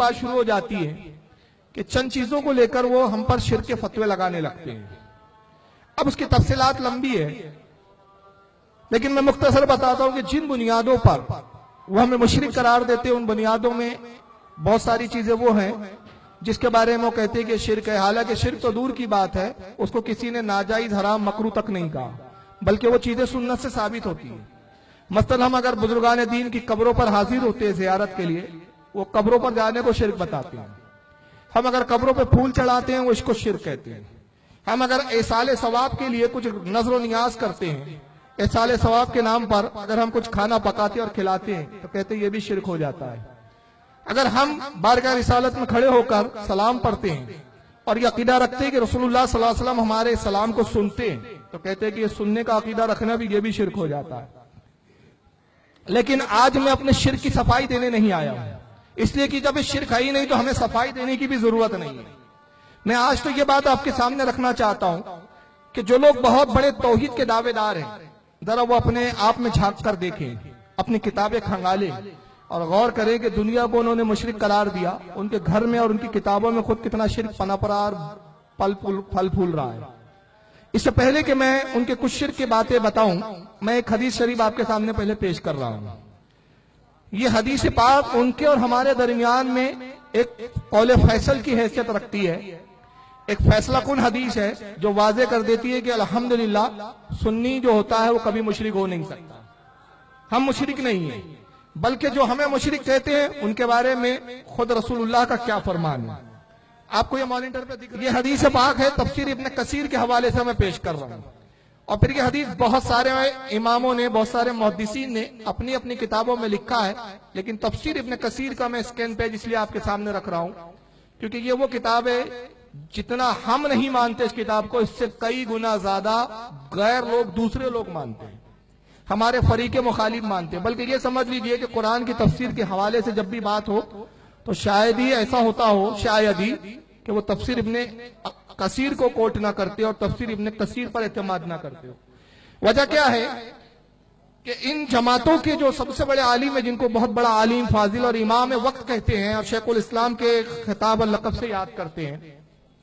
बात शुरू हो जाती है कि चंद चीजों को लेकर वो हम पर शिर्क के फतवे लगाने लगते हैं। अब उसकी तफसीलात लंबी है, लेकिन मैं मुख्तसर बताता हूं कि जिन बुनियादों पर वो हमें मुशरिक करार देते हैं, उन बुनियादों में बहुत सारी चीजें वो हैं जिसके बारे में वो कहते हैं कि शिर्क है। हालांकि शिर्क तो दूर की बात है, उसको किसी ने नाजायज, हराम, मकरू तक नहीं कहा, बल्कि वो चीजें सुन्नत से साबित होती हैं। मसलन हम अगर बुजुर्गान दीन की कब्रों पर हाजिर होते हैं जियारत के लिए, वो कब्रों पर जाने को शिर्क बताते हैं। हम अगर कब्रों पर फूल चढ़ाते हैं, वो इसको शिर्क कहते हैं। हम अगर एसाले सवाब के लिए कुछ नजर नियाज करते हैं, एसाले सवाब के नाम पर अगर हम कुछ खाना पकाते और खिलाते हैं, तो कहते हैं ये भी शिर्क हो जाता है। अगर हम बारगाह रिसालत में खड़े होकर सलाम पढ़ते हैं और ये अकीदा रखते हैं कि रसूलुल्लाह सल्लल्लाहु अलैहि वसल्लम हमारे सलाम को सुनते हैं, तो कहते हैं कि ये सुनने का अकीदा रखना भी, ये भी शिर्क हो जाता है। लेकिन आज मैं अपने शिर्क की सफाई देने नहीं आया हूं, इसलिए कि जब शिर्क है ही नहीं तो हमें सफाई देने की भी जरूरत नहीं है। मैं आज तो ये बात आपके सामने रखना चाहता हूं कि जो लोग बहुत बड़े तौहीद के दावेदार हैं, जरा वो अपने आप में झांक कर देखें, अपनी किताबें खंगालें और गौर करें कि दुनिया को उन्होंने मुशरिक करार दिया, उनके घर में और उनकी किताबों में खुद कितना शिर्क पनप रहा और फल फूल रहा है। इससे पहले कि मैं उनके कुछ शिर्क की बातें बताऊं, मैं एक हदीस शरीफ आपके सामने पहले पेश कर रहा हूं। ये हदीस पाक उनके और हमारे दरमियान में एक कौले फैसल की हैसियत रखती है, एक फैसला कुन हदीस है जो वाजे कर देती है कि अल्हम्दुलिल्लाह सुन्नी जो होता है वो कभी मुशरिक हो नहीं सकता। हम मुशरिक नहीं है, बल्कि जो हमें मुशरिक कहते हैं उनके बारे में खुद रसूलुल्लाह का क्या फरमान है। आपको ये मॉनिटर पे दिख रहा है, ये हदीस पाक है, तफसीर इब्न कसीर के हवाले से मैं पेश कर रहा हूँ। और फिर ये हदीस बहुत सारे इमामों ने, बहुत सारे मुहद्दिसीन ने अपनी अपनी किताबों में लिखा है, लेकिन तफसीर इब्न कसीर का मैं स्कैन पेज इसलिए आपके सामने रख रहा हूँ क्योंकि ये वो किताब है जितना हम नहीं मानते इस किताब को, इससे कई गुना ज्यादा गैर लोग, दूसरे लोग मानते हैं, हमारे फरीके मुखालिफ मानते हैं। बल्कि ये समझ लीजिए कि कुरान की तफसीर के हवाले से जब भी बात हो तो शायद ही ऐसा होता हो, शायद ही कि वो तफसीर इब्ने कसीर को कोट ना करते और तफसीर इब्ने कसीर पर एतमाद ना करते हो। वजह क्या है कि इन जमातों के जो सबसे बड़े आलिम है, जिनको बहुत बड़ा आलिम, फाजिल और इमाम वक्त कहते हैं और शेखुल इस्लाम के खिताब और लक़ब से याद करते हैं,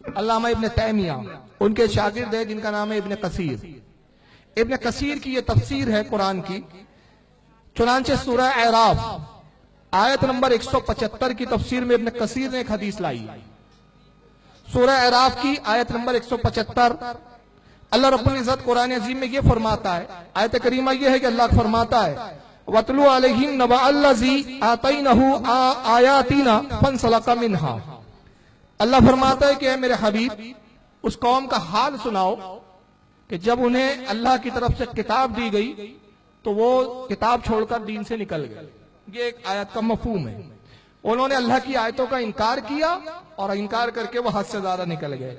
अल्लामा इब्ने तैमिया, उनके शागिर्द है जिनका नाम है इब्ने कसीर। इब्ने कसीर की ये तफसीर है कुरान की। चुनांचे सूरह अराफ आयत नंबर 175 की तफसीर में इब्ने कसीर ने एक हदीस लाई। सूरह अराफ की आयत नंबर 175, अल्लाह रब्बुल इज्जत कुरान अजीम में ये फरमाता है, आयत करीमा ये है कि अल्लाह फरमाता है वतलू अलैहिम नबा अल्लज़ी आतैनहु आयातिना फंसलका मिनहा। अल्लाह फरमाता है कि मेरे हबीब, उस कौम का हाल सुनाओ कि जब उन्हें अल्लाह की तरफ से किताब दी गई तो वो किताब छोड़कर दीन से निकल गए। ये एक आयत का मफहूम है। उन्होंने अल्लाह की आयतों का इनकार किया और इनकार करके वो हद से ज्यादा निकल गए।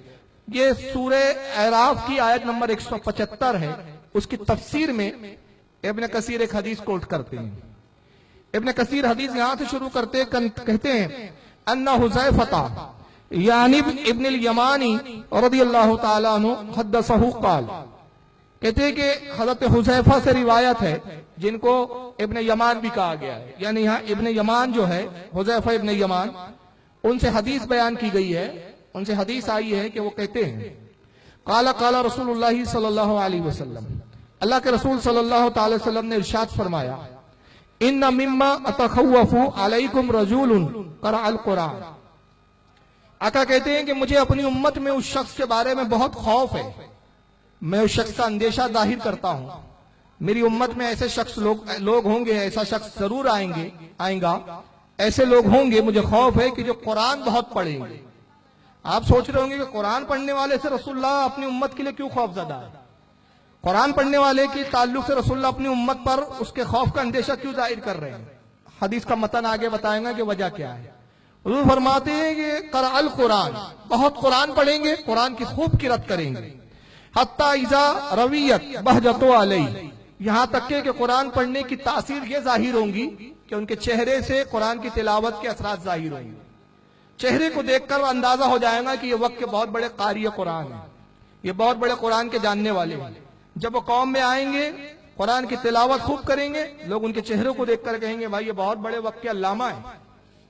ये सूरह अराफ की आयत नंबर 175 है। उसकी तफसीर में इब्ने कसीर एक हदीस कोट करते हैं। इब्ने कसीर हदीस यहां से शुरू करते कहते हैं अन्ना हुज़ैफता यानी इब्न यमानी रज़ियल्लाहु ताला अन्हु हद्दसहु क़ाल, कहते हैं कि हजरत हुज़ैफा से रिवायत है जिनको इब्न यमान भी कहा गया है, यानी यहाँ इब्न यमान जो है हुज़ैफा इब्न यमान, उनसे हदीस बयान की गई है, उनसे हदीस आई है कि वो कहते हैं काला काला रसूलुल्लाह सल्लल्लाहु अलैहि वसल्लम, अल्लाह के रसूल सल्लल्लाहु अलैहि वसल्लम ने इरशाद फरमाया इन्ना मिम्मा अतखव्वफु अलैकुम रजूलुन क़रअल कुरान। आका कहते हैं कि मुझे अपनी उम्मत में उस शख्स के बारे में बहुत खौफ है, मैं उस शख्स का अंदेशा जाहिर करता हूं। मेरी उम्मत में ऐसे शख्स लोग होंगे, ऐसा शख्स जरूर आएगा, ऐसे लोग होंगे, मुझे खौफ है कि जो कुरान बहुत पढ़ेंगे। आप सोच रहे होंगे कि कुरान पढ़ने वाले से रसूलुल्लाह अपनी उम्मत के लिए क्यों खौफजदा है, कुरान पढ़ने वाले के ताल्लुक से रसूलुल्लाह अपनी उम्मत पर उसके खौफ का अंदेशा क्यों जाहिर कर रहे हैं। हदीस का मतन आगे बताएंगे कि वजह क्या है। हुज़ूर फरमाते हैं कि क़रअल कुरान, बहुत कुरान पढ़ेंगे, कुरान की खूब किरत करेंगे, हत्ता इज़ा रवियत बहजतो अलैहि, यहां तक कि कुरान पढ़ने की तासीर ये जाहिर होंगी कि उनके चेहरे से कुरान की तिलावत के असरात जाहिर होंगे। चेहरे को देखकर अंदाजा हो जाएगा कि ये वक्त के बहुत बड़े कारी कुरान है, ये बहुत बड़े कुरान के जानने वाले हैं। जब वो कौम में आएंगे, कुरान की तिलावत खूब करेंगे, लोग उनके चेहरों को देखकर कहेंगे भाई ये बहुत बड़े वक्त के अल्लामा है,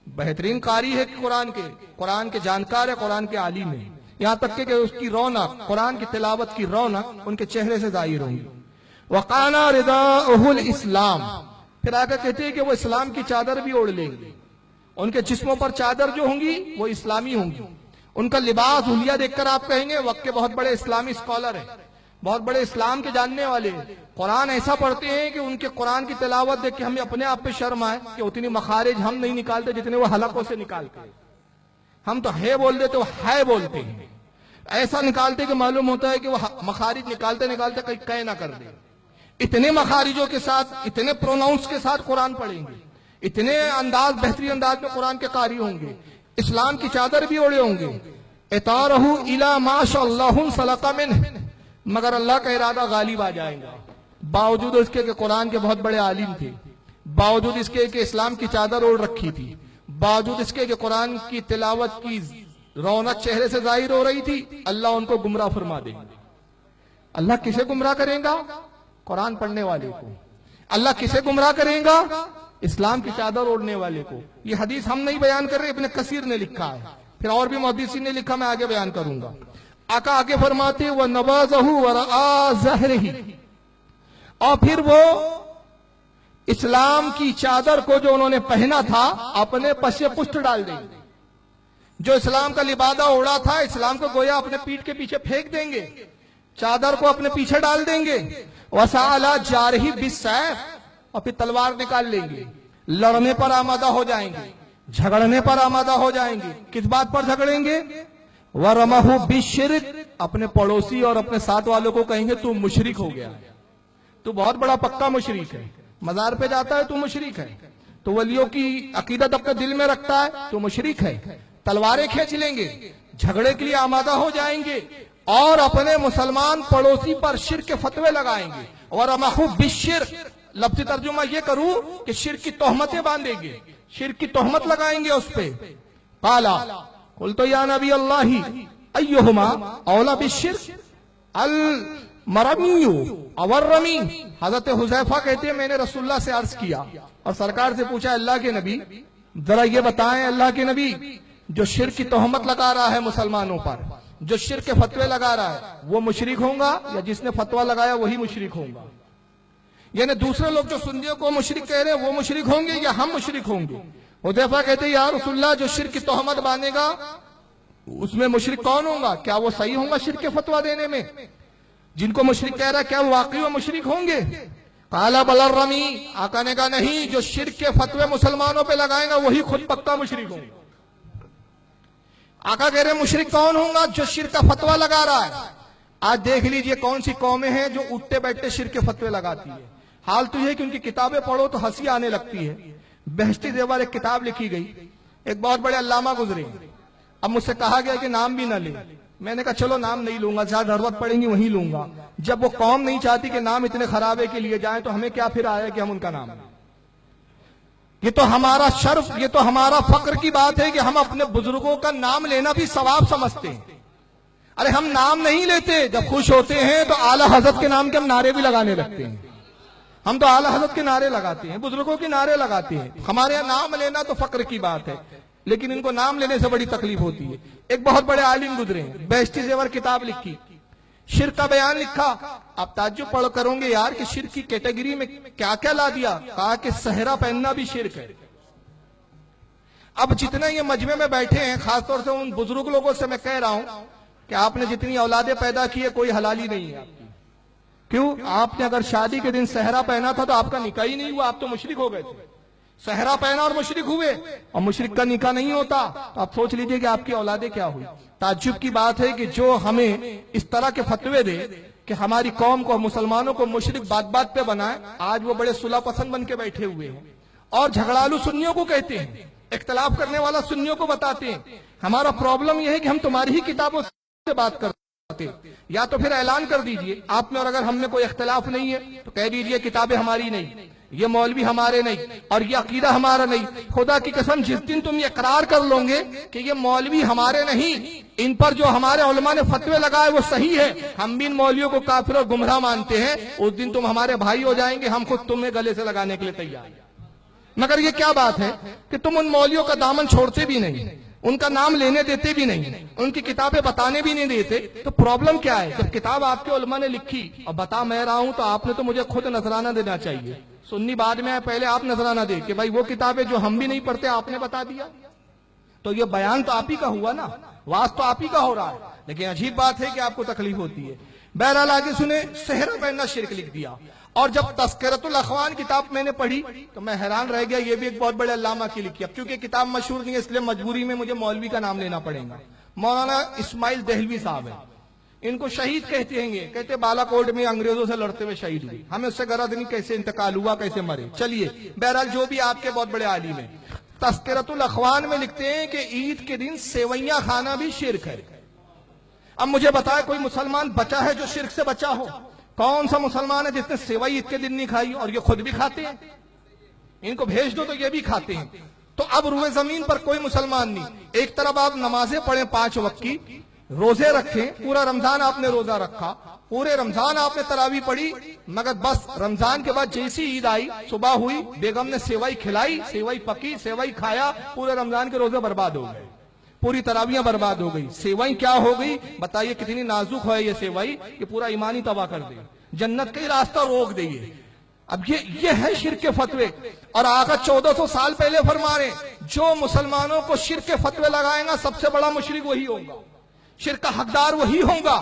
बेहतरीन कारी है कुरान के जानकार है, कुरान के आलिम है। यहाँ तक कि उसकी रौनक, कुरान की तिलावत की रौनक उनके चेहरे से जाहिर होगी। वकाना रिदाउहुल इस्लाम, फिर आकर कहते हैं कि वो इस्लाम की चादर भी ओढ़ लेंगे। उनके जिस्मों पर चादर जो होंगी वो इस्लामी होंगी। उनका लिबास हुलिया देखकर आप कहेंगे वक्त के बहुत बड़े इस्लामी स्कॉलर है, बहुत बड़े इस्लाम के जानने वाले हैं। कुरान ऐसा पढ़ते हैं कि उनके कुरान की तिलावत देख के हमें अपने आप पे शर्म आए कि उतनी मखारिज हम नहीं निकालते जितने वो हलकों से निकालते हैं। हम तो है बोल देते, वो है बोलते हैं। ऐसा निकालते कि मालूम होता है कि वो मखारिज निकालते निकालते कहीं कह ना कर दे। इतने मखारिजों के साथ, इतने प्रोनाउंस के साथ कुरान पढ़ेंगे, इतने अंदाज, बेहतरीन अंदाज में कुरान के कारी होंगे, इस्लाम की चादर भी ओढ़े होंगे। इतारहु इला माशाअल्लाहु सलका मिन, मगर अल्लाह का इरादा गालिब आ जाएगा। बावजूद इसके कि कुरान के बहुत बड़े आलिम थे, बावजूद इसके कि इस्लाम की चादर ओढ़ रखी थी, बावजूद इसके कि कुरान की तिलावत की रौनक चेहरे से जाहिर हो रही थी, अल्लाह उनको गुमराह फरमा देंगे। अल्लाह किसे गुमराह करेगा? कुरान पढ़ने वाले को। अल्लाह किसे गुमराह करेगा? इस्लाम की चादर ओढ़ने वाले को। ये हदीस हम नहीं बयान कर रहे, इब्न कसीर ने लिखा है, फिर और भी मुहद्दिसीन ने लिखा, मैं आगे बयान करूंगा। आका आगे फरमाते वह नवाज़हु वरआ ज़हरिही, और फिर वो इस्लाम की चादर को जो उन्होंने पहना था अपने पश्चे पुष्ट डाल देंगे। जो इस्लाम का लिबादा ओढ़ा था, इस्लाम को गोया अपने पीठ के पीछे फेंक देंगे, चादर को अपने पीछे डाल देंगे। वसाला जारही बिस्सैफ, और फिर तलवार निकाल लेंगे, लड़ने पर आमादा हो जाएंगे, झगड़ने पर आमादा हो जाएंगे। किस बात पर झगड़ेंगे? वरमहु बिश्शिर्क, अपने पड़ोसी और अपने साथ वालों को कहेंगे तू मुशरिक हो गया, तू बहुत बड़ा पक्का मुशरिक है, मजार पे जाता है तू मुशरिक है, तो वलियों की अकीदत अपने दिल में रखता है तू मुशरिक है। तलवारें खींच लेंगे, झगड़े के लिए आमादा हो जाएंगे और अपने मुसलमान पड़ोसी पर शिर्क के फतवे लगाएंगे। वरमहु बिश्शिर्क, लफ्ज़ी तर्जुमा ये करूं कि शिर्क की तोहमतें बांधेंगे, शिर्क की तोहमत लगाएंगे उस पे। काला कुल तो या नबी अल्लाही अय्युहुमा औला बिश्शिर्क अल मरमियु अवर रमी। हजरत हुजैफा कहते हैं मैंने रसूलुल्लाह से अर्ज किया और सरकार से पूछा अल्लाह के नबी जरा ये बताएं अल्लाह के नबी, जो शिर्क की तोहमत लगा रहा है मुसलमानों पर, जो शिर्क के फतवे लगा रहा है, वो मुशरिक होगा या जिसने फतवा लगाया वही मुशरिक होगा? यानी दूसरे लोग जो सुन्नियों को मुशरिक कह रहे हैं वो मुशरिक होंगे या हम मुशरिक होंगे? हुदैफा कहते हैं या रसूलुल्लाह, जो शिर्क की तोहमत बांधेगा उसमें मुशरिक कौन होगा? क्या वो सही होगा शिर्क के फतवा देने में? जिनको मुशरिक कह रहा है क्या वो वाकई वो मुशरिक होंगे? काला बलर रमी, आका ने कहा नहीं, जो शिर्क के फतवे मुसलमानों पे लगाएगा वही खुद पक्का मुशरिक होगा। आका कह रहे मुशरिक कौन होगा? जो शिर्क का फतवा लगा रहा है। आज देख लीजिए कौन सी कौमें हैं जो उठते बैठते शिर्क के फतवे लगाती है। हाल तो यह कि उनकी किताबें पढ़ो तो हंसी आने लगती है। बहश्ती ज़ेवर एक किताब लिखी गई, एक बहुत बड़े अल्लामा गुजरे, अब मुझसे कहा गया कि नाम भी ना ले। मैंने कहा चलो नाम नहीं लूंगा, जहां जरूरत पड़ेगी वहीं लूंगा। जब वो कौम नहीं चाहती कि नाम इतने खराबे के लिए जाए तो हमें क्या फिर आया कि हम उनका नाम लें? ये तो हमारा शर्फ, ये तो हमारा फक्र की बात है कि हम अपने बुजुर्गों का नाम लेना भी सवाब समझते हैं। अरे हम नाम नहीं लेते, जब खुश होते हैं तो आला हजरत के नाम के हम नारे भी लगाने लगते हैं। हम तो आला हजरत के नारे लगाते हैं, बुजुर्गों के नारे लगाते हैं। हमारे यहाँ नाम लेना तो फक्र की बात है, लेकिन इनको नाम लेने से बड़ी तकलीफ होती है। एक बहुत बड़े आलिम गुजरे, बहश्ती ज़ेवर किताब लिखी, शिर्क का बयान लिखा। आप ताज्जुब पढ़ करोगे यार कि शिर्क की कैटेगरी में क्या क्या ला दिया। कहा कि सहरा पहनना भी शिर्क है। अब जितने ये मजमे में बैठे हैं, खासतौर से उन बुजुर्ग लोगों से मैं कह रहा हूं कि आपने जितनी औलादे पैदा की है कोई हलाली नहीं है आपकी। क्यों? आपने अगर शादी के दिन सहरा पहना था तो आपका निकाह ही नहीं हुआ, आप तो मुशरिक हो गए थे। सहरा पहना और मुशरिक हुए, और मुशरिक का निकाह नहीं होता तो आप सोच लीजिए कि आपकी औलादे क्या हुई। ताज्जुब की बात है कि जो हमें इस तरह के फतवे दे कि हमारी कौम को, मुसलमानों को मुशरिक बात बात पे बनाए, आज वो बड़े सुलह पसंद बन के बैठे हुए हैं और झगड़ालू सुन्नियों को कहते हैं, इख्तलाफ करने वाला सुन्नियों को बताते हैं हमारा प्रॉब्लम यह है कि हम तुम्हारी ही किताबों से बात करते, या तो फिर ऐलान कर दीजिए आप में और अगर हम में कोई इख्तलाफ नहीं है तो कह दीजिए किताबें हमारी नहीं, ये मौलवी हमारे नहीं और ये अकीदा हमारा नहीं। खुदा की कसम जिस दिन तुम ये इकरार कर लोगे कि ये मौलवी हमारे नहीं, इन पर जो हमारे उलमा ने फतवे लगाए वो सही है, हम भी इन मौलवियों को काफिर और गुमराह मानते हैं, उस दिन तुम हमारे भाई हो जाएंगे। हम खुद तुम्हें गले से लगाने के लिए तैयार हैं। मगर ये क्या बात है कि तुम उन मौलियों का दामन छोड़ते भी नहीं, उनका नाम लेने देते भी नहीं, उनकी किताबें बताने भी नहीं देते। तो प्रॉब्लम क्या है? जब किताब आपके उलमा ने लिखी और बता मैं रहा हूं, तो आपने तो मुझे खुद नजराना देना चाहिए। सुन्नी बाद में है, पहले आप नजराना दे कि भाई वो किताबें जो हम भी नहीं पढ़ते आपने बता दिया। तो ये बयान तो आप ही का हुआ ना, वाज तो आप ही का हो रहा है। लेकिन अजीब बात है कि आपको तकलीफ होती है। बहरहाल आगे सुने, सेहरा पहनना शिरक लिख दिया। और जब तस्करतुल अखवान किताब मैंने पढ़ी तो मैं हैरान रह गया। ये भी एक बहुत बड़े अल्लामा की लिखी। अब चूंकि किताब मशहूर नहीं है इसलिए मजबूरी में मुझे मौलवी का नाम लेना पड़ेगा। मौलाना इस्माइल दहलवी साहब है, इनको शहीद कहते हैं। कहते बालाकोट में अंग्रेजों से लड़ते हुए शहीद हुए। हमें उससे गरज नहीं कैसे इंतकाल हुआ, कैसे मरे। चलिए बहरहाल जो भी आपके बहुत बड़े आलिम है, तस्करतुल अखवान में लिखते हैं कि ईद के दिन सेवैयां खाना भी शिरक है। अब मुझे बताए कोई मुसलमान बचा है जो शिरक से बचा हो? कौन सा मुसलमान है जिसने सेवई ईद के दिन नहीं खाई? और ये खुद भी खाते हैं, इनको भेज दो तो ये भी खाते हैं। तो अब रुए जमीन पर कोई मुसलमान नहीं। एक तरफ आप नमाजें पढ़ें 5 वक्त की, रोजे रखें, पूरा रमजान आपने रोजा रखा, पूरे रमजान आपने तरावी पढ़ी, मगर बस रमजान के बाद जैसी ईद आई, सुबह हुई, बेगम ने सेवई खिलाई, सेवई पकी, सेवई खाया, पूरे रमजान के रोजे बर्बाद हो गए, पूरी तरावियां बर्बाद हो गई। सेवई क्या हो गई बताइए? कितनी नाजुक है ये सेवई, ये पूरा ईमान ही तबाह कर दे, जन्नत का ही रास्ता रोक देगी। अब ये है शिर्क के फतवे। और आका 1400 साल पहले फरमा रहे, जो मुसलमानों को शिर्क के फतवे लगाएगा सबसे बड़ा मुशरिक वही होगा, शिर्क का हकदार वही होगा।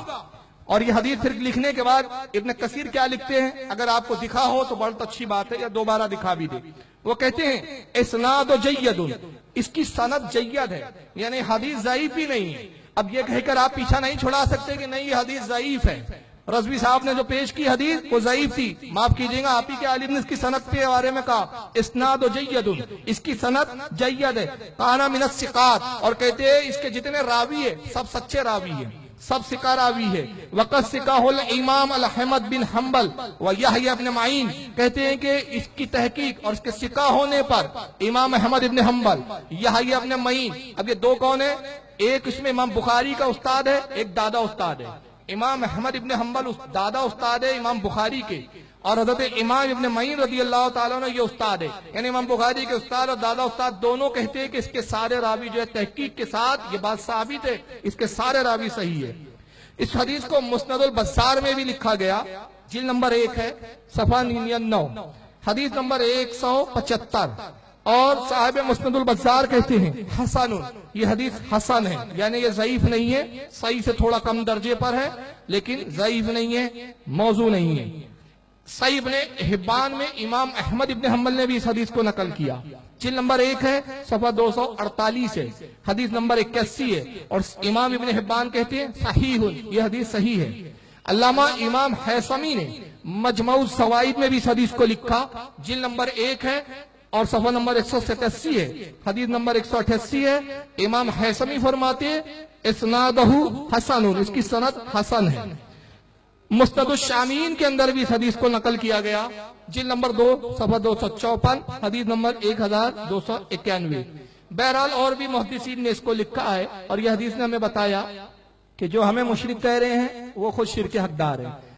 और ये हदीस फिर लिखने के बाद इब्न कसीर क्या लिखते हैं, अगर आपको दिखा हो तो बहुत अच्छी बात है, या दोबारा दिखा भी दे। वो कहते हैं इस्नाद जय्यदुन, इसकी सनद जय्यद है, यानी हदीस ज़ईफ भी नहीं है। अब ये कहकर आप पीछा नहीं छुड़ा सकते कि नहीं ये हदीस ज़ईफ है। रज़वी साहब ने जो पेश की हदीस वो ज़ईफ थी, माफ कीजिएगा आप ही के आलिम ने इसकी सनद के बारे में कहा इस्नाद जय्यदुन, इसकी सनद जय्यद है। काना मिनस सिकात, और कहते हैं इसके जितने रावी है सब सच्चे रावी है, सब सिका रावी है। वक़द सिकाहुल इमाम अहमद बिन हम्बल व यहया इब्न माइन, कहते हैं कि इसकी तहकीक और इसके सिका होने पर इमाम अहमद इब्न हम्बल, यहया इब्न माइन। अब ये दो कौन है? एक इसमें इमाम बुखारी का उस्ताद है, एक दादा उस्ताद है। इमाम अहमद इब्न हम्बल दादा उस्ताद है इमाम बुखारी के, और हज़रत इमाम इब्न मईन रज़ी अल्लाह ताला अन्हु ये उस्ताद है। यानी इमाम बुखारी के उस्ताद और दादा उस्ताद दोनों कहते हैं कि इसके सारे रावी जो है तहकीक के साथ ये बात साबित है, इसके सारे रावी सही है। इस हदीस को मुस्नदुल बज़्ज़ार में भी लिखा गया, जिल्द नंबर 1 है, सफ़ा 99, हदीस नंबर 175। और साहिब मुस्नदुल बज़्ज़ार कहते हैं हसन, ये हदीस हसन है, यानी ये ज़ईफ नहीं है, सही से थोड़ा कम दर्जे पर है, लेकिन ज़ईफ नहीं है, मौजू नहीं है। सही इब्ने हिब्बान में इमाम अहमद इब्न हम्बल ने भी इस हदीस को नकल किया, जिल्द नंबर 1 है, सफ़ा 248 है, हदीस नंबर 81 है। और इमाम इब्न हिब्बान कहते हैं सहीहुन, ये हदीस सही है। अल्लामा इमाम हैसमी ने मजमऊज़ ज़वाइद में भी इस हदीस को लिखा, जिल्द नंबर 1 है और सफ़ा नंबर 187 है, हदीस नंबर 188 है। इमाम हैसमी फरमाते इस्नादहु हसनुन, इसकी सनद हसन है। मुस्तदुश शामीन के अंदर भी इस हदीस को नकल किया गया, जिल्द नंबर 2 सफ़ा 254, हदीस नंबर 1291। बहरहाल और भी मुहद्दिसीन ने इसको लिखा है, और यह हदीस ने हमें बताया कि जो हमें मुशरिक कह रहे हैं वो खुद शिर्क के हकदार है।